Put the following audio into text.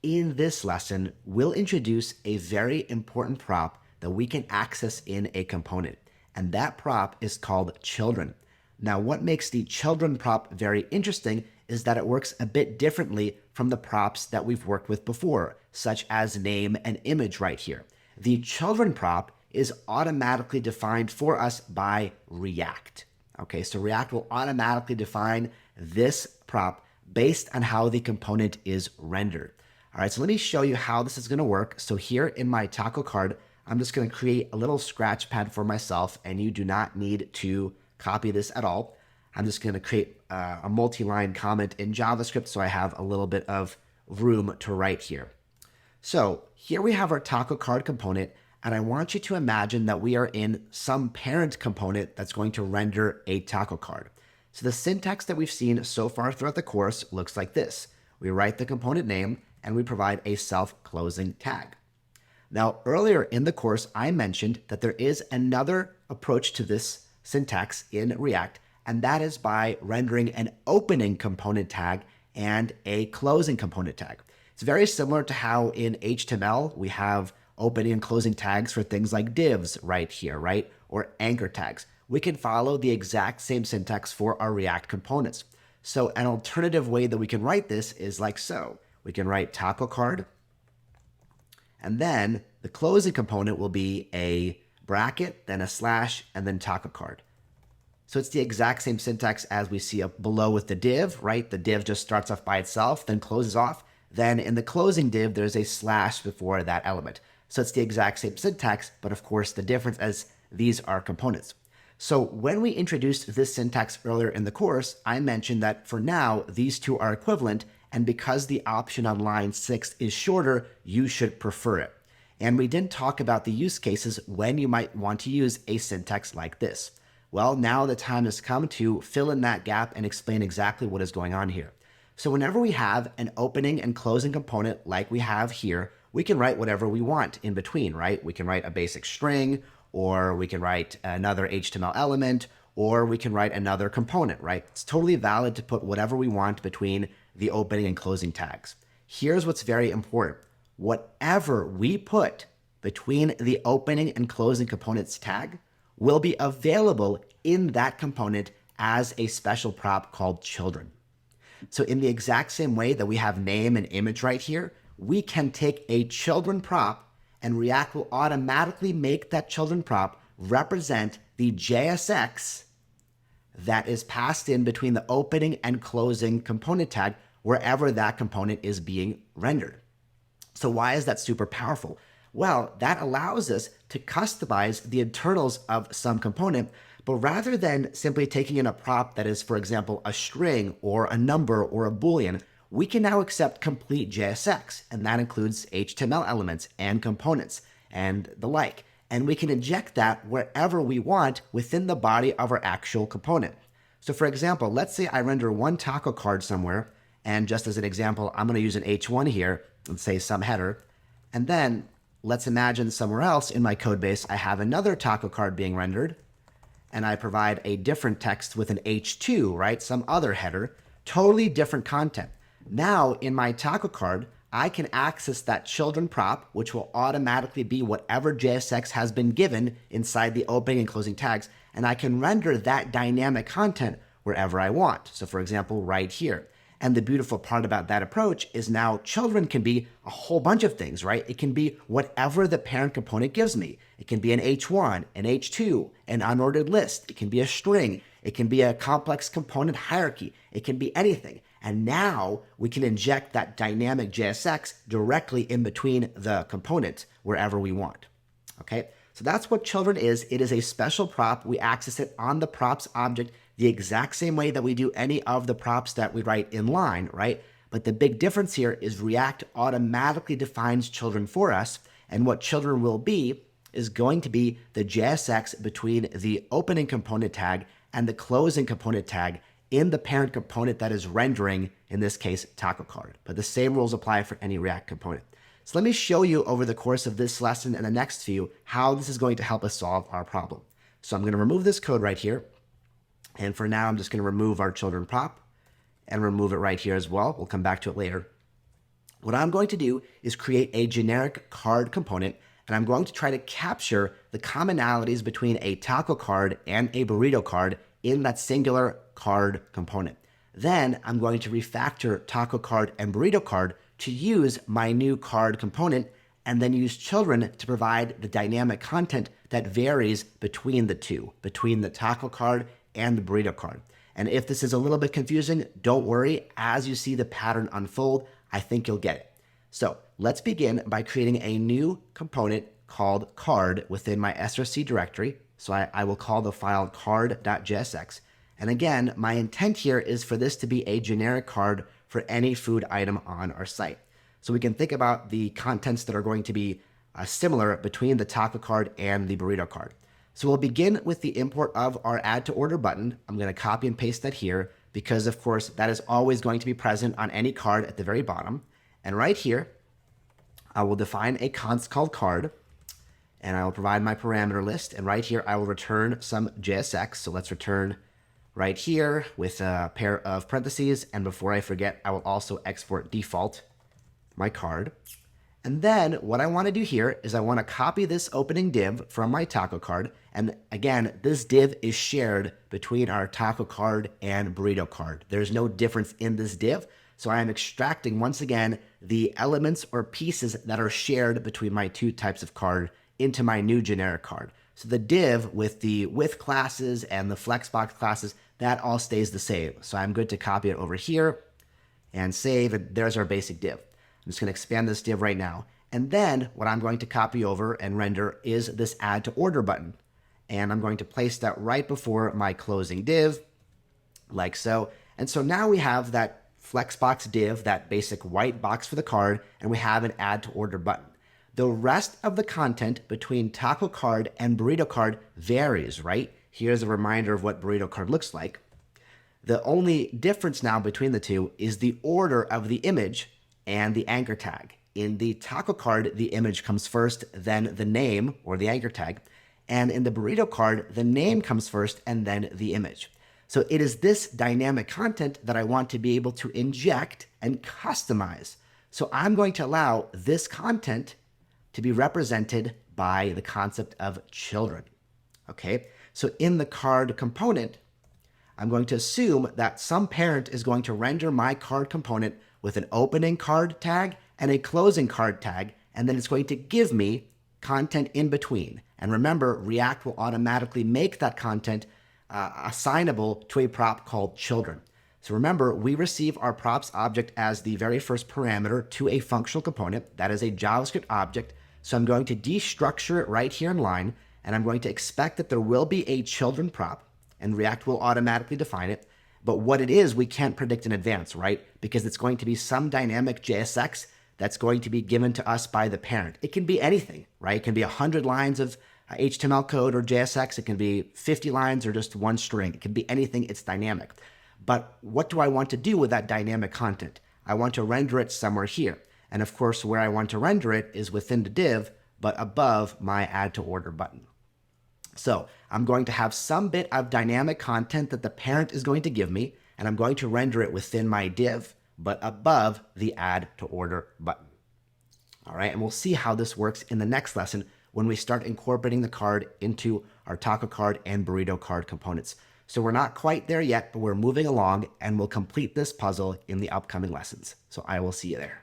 In this lesson, we'll introduce a very important prop that we can access in a component, and that prop is called children. Now, what makes the children prop very interesting is that it works a bit differently from the props that we've worked with before, such as name and image right here. The children prop is automatically defined for us by React. Okay, so React will automatically define this prop based on how the component is rendered. All right, so let me show you how this is going to work. So here in my taco card, I'm just going to create a little scratch pad for myself, and you do not need to copy this at all. I'm just going to create a multi-line comment in JavaScript so I have a little bit of room to write here. So here we have our taco card component, and I want you to imagine that we are in some parent component that's going to render a taco card. So the syntax that we've seen so far throughout the course looks like this. We write the component name, and we provide a self-closing tag. Now, earlier in the course, I mentioned that there is another approach to this syntax in React, and that is by rendering an opening component tag and a closing component tag. It's very similar to how in HTML we have opening and closing tags for things like divs right here, right? Or anchor tags. We can follow the exact same syntax for our React components. So an alternative way that we can write this is like so. We can write taco card, and then the closing component will be a bracket, then a slash, and then taco card. So it's the exact same syntax as we see up below with the div, right? The div just starts off by itself, then closes off. Then in the closing div, there's a slash before that element. So it's the exact same syntax, but of course the difference is these are components. So when we introduced this syntax earlier in the course, I mentioned that for now, these two are equivalent, and because the option on line 6 is shorter, you should prefer it. And we didn't talk about the use cases when you might want to use a syntax like this. Well, now the time has come to fill in that gap and explain exactly what is going on here. So whenever we have an opening and closing component like we have here, we can write whatever we want in between, right? We can write a basic string, or we can write another HTML element, or we can write another component, right? It's totally valid to put whatever we want between the opening and closing tags. Here's what's very important. Whatever we put between the opening and closing components tag will be available in that component as a special prop called children. So in the exact same way that we have name and image right here, we can take a children prop and React will automatically make that children prop represent the JSX that is passed in between the opening and closing component tag wherever that component is being rendered. So why is that super powerful? Well, that allows us to customize the internals of some component, but rather than simply taking in a prop that is, for example, a string or a number or a Boolean, we can now accept complete JSX, and that includes HTML elements and components and the like. And we can inject that wherever we want within the body of our actual component. So for example, let's say I render one taco card somewhere, and just as an example, I'm going to use an H1 here, let's say some header, and then let's imagine somewhere else in my code base, I have another taco card being rendered, and I provide a different text with an H2, right? Some other header, totally different content. Now in my taco card, I can access that children prop, which will automatically be whatever JSX has been given inside the opening and closing tags, and I can render that dynamic content wherever I want. So for example, right here. And the beautiful part about that approach is now children can be a whole bunch of things, right? It can be whatever the parent component gives me. It can be an H1, an H2, an unordered list. It can be a string. It can be a complex component hierarchy. It can be anything. And now we can inject that dynamic JSX directly in between the components wherever we want. Okay, so that's what children is. It is a special prop. We access it on the props object the exact same way that we do any of the props that we write in line, right? But the big difference here is React automatically defines children for us. And what children will be is going to be the JSX between the opening component tag and the closing component tag in the parent component that is rendering, in this case, taco card. But the same rules apply for any React component. So let me show you over the course of this lesson and the next few how this is going to help us solve our problem. So I'm going to remove this code right here. And for now, I'm just going to remove our children prop and remove it right here as well. We'll come back to it later. What I'm going to do is create a generic card component, and I'm going to try to capture the commonalities between a taco card and a burrito card in that singular card component. Then I'm going to refactor taco card and burrito card to use my new card component, and then use children to provide the dynamic content that varies between the two, between the taco card and the burrito card. And if this is a little bit confusing, don't worry. As you see the pattern unfold, I think you'll get it. So let's begin by creating a new component called card within my src directory. So I will call the file card.jsx. And again, my intent here is for this to be a generic card for any food item on our site. So we can think about the contents that are going to be similar between the taco card and the burrito card. So we'll begin with the import of our add to order button. I'm going to copy and paste that here because, of course, that is always going to be present on any card at the very bottom. And right here, I will define a const called card, and I will provide my parameter list. And right here, I will return some JSX. So let's return right here with a pair of parentheses. And before I forget, I will also export default my card. And then what I want to do here is I want to copy this opening div from my taco card. And again, this div is shared between our taco card and burrito card. There's no difference in this div. So I am extracting, once again, the elements or pieces that are shared between my two types of card into my new generic card. So the div with the with classes and the flexbox classes, that all stays the same. So I'm good to copy it over here and save. And there's our basic div. I'm just going to expand this div right now. And then what I'm going to copy over and render is this add to order button. And I'm going to place that right before my closing div, like so. And so now we have that flexbox div, that basic white box for the card, and we have an add to order button. The rest of the content between taco card and burrito card varies, right? Here's a reminder of what burrito card looks like. The only difference now between the two is the order of the image and the anchor tag. In the taco card, the image comes first, then the name or the anchor tag. And in the burrito card, the name comes first and then the image. So it is this dynamic content that I want to be able to inject and customize. So I'm going to allow this content to be represented by the concept of children. Okay, so in the card component, I'm going to assume that some parent is going to render my card component with an opening card tag and a closing card tag, and then it's going to give me content in between. And remember, React will automatically make that content assignable to a prop called children. So remember, we receive our props object as the very first parameter to a functional component. That is a JavaScript object. So I'm going to destructure it right here in line, and I'm going to expect that there will be a children prop, and React will automatically define it. But what it is, we can't predict in advance, right? Because it's going to be some dynamic JSX that's going to be given to us by the parent. It can be anything, right? It can be 100 lines of HTML code or JSX. It can be 50 lines or just one string. It can be anything. It's dynamic. But what do I want to do with that dynamic content? I want to render it somewhere here. And of course, where I want to render it is within the div, but above my add to order button. So I'm going to have some bit of dynamic content that the parent is going to give me, and I'm going to render it within my div, but above the add to order button. All right, and we'll see how this works in the next lesson when we start incorporating the card into our taco card and burrito card components. So we're not quite there yet, but we're moving along, and we'll complete this puzzle in the upcoming lessons. So I will see you there.